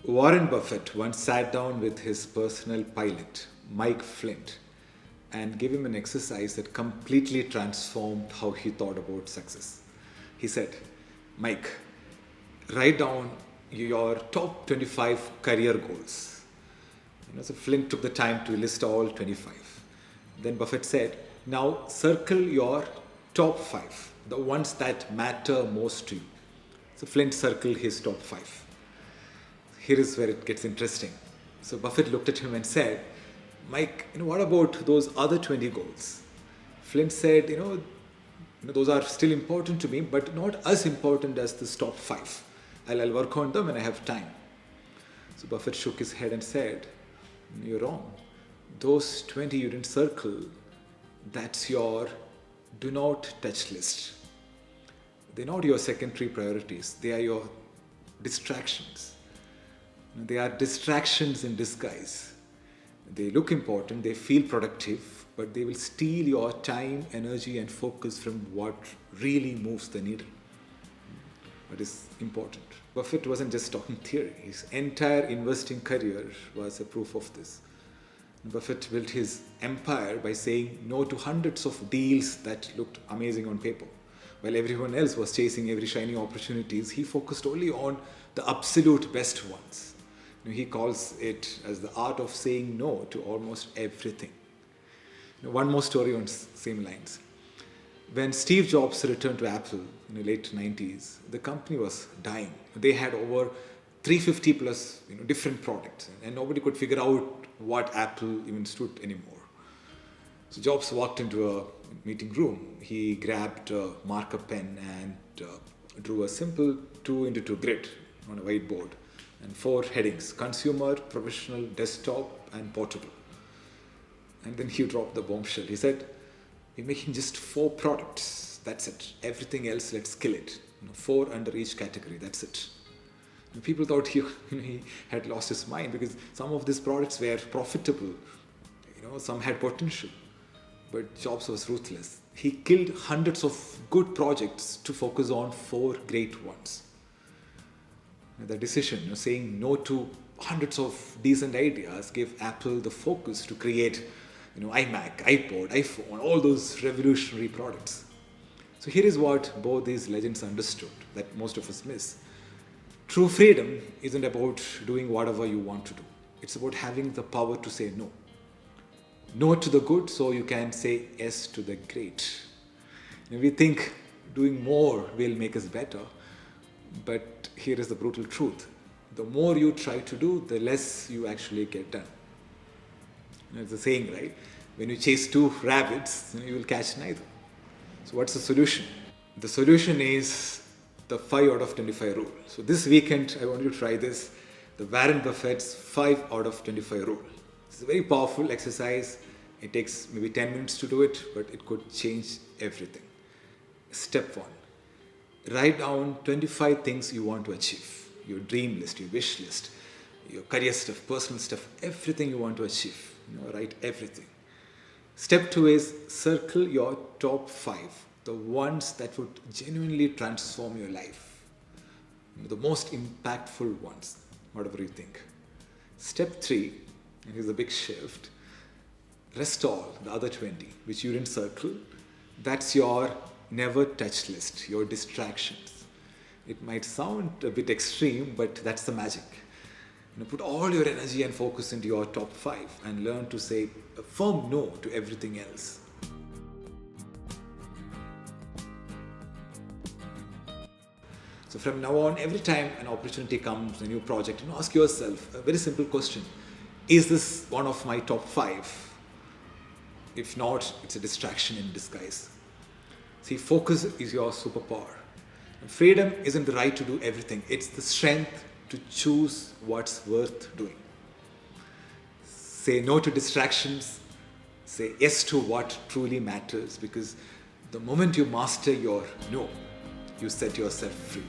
Warren Buffett once sat down with his personal pilot, Mike Flint, and gave him an exercise that completely transformed how he thought about success. He said, Mike, write down your top 25 career goals. So Flint took the time to list all 25. Then Buffett said, now circle your top 5, the ones that matter most to you. So Flint circled his top 5. Here is where it gets interesting. So Buffett looked at him and said, Mike, what about those other 20 goals? Flint said, those are still important to me, but not as important as this top 5. I'll work on them when I have time. So Buffett shook his head and said, you're wrong. Those 20 you didn't circle, that's your do not touch list. They're not your secondary priorities. They are your distractions. They are distractions in disguise. They look important, they feel productive, but they will steal your time, energy, and focus from what really moves the needle. What is important. Buffett wasn't just talking theory. His entire investing career was a proof of this. Buffett built his empire by saying no to hundreds of deals that looked amazing on paper. While everyone else was chasing every shiny opportunities, he focused only on the absolute best ones. He calls it as the art of saying no to almost everything. One more story on same lines. When Steve Jobs returned to Apple in the late 90s, the company was dying. They had over 350 plus different products, and nobody could figure out what Apple even stood anymore. So Jobs walked into a meeting room. He grabbed a marker pen and drew a simple 2x2 grid on a whiteboard and 4 headings: consumer, professional, desktop, and portable. And then he dropped the bombshell. He said, we're making just 4 products. That's it. Everything else, let's kill it. 4 under each category. That's it. And people thought he had lost his mind because some of these products were profitable. Some had potential. But Jobs was ruthless. He killed hundreds of good projects to focus on 4 great ones. The decision, saying no to hundreds of decent ideas, gave Apple the focus to create, iMac, iPod, iPhone, all those revolutionary products. So here is what both these legends understood that most of us miss. True freedom isn't about doing whatever you want to do. It's about having the power to say no. No to the good so you can say yes to the great. We think doing more will make us better. But here is the brutal truth. The more you try to do, the less you actually get done. It's a saying, right? When you chase 2 rabbits, you will catch neither. So what's the solution? The solution is the 5 out of 25 rule. So this weekend, I want you to try this. The Warren Buffett's 5 out of 25 rule. It's a very powerful exercise. It takes maybe 10 minutes to do it, but it could change everything. Step 1. Write down 25 things you want to achieve. Your dream list, your wish list, your career stuff, personal stuff, everything you want to achieve. Write everything. Step 2 is circle your top 5, the ones that would genuinely transform your life. The most impactful ones, whatever you think. Step 3, and here's a big shift, rest all, the other 20, which you didn't circle. That's your never touch list, your distractions. It might sound a bit extreme, but that's the magic. Put all your energy and focus into your top 5 and learn to say a firm no to everything else. So from now on, every time an opportunity comes, a new project, ask yourself a very simple question. Is this one of my top 5? If not, it's a distraction in disguise. See, focus is your superpower. And freedom isn't the right to do everything. It's the strength to choose what's worth doing. Say no to distractions. Say yes to what truly matters, because the moment you master your no, you set yourself free.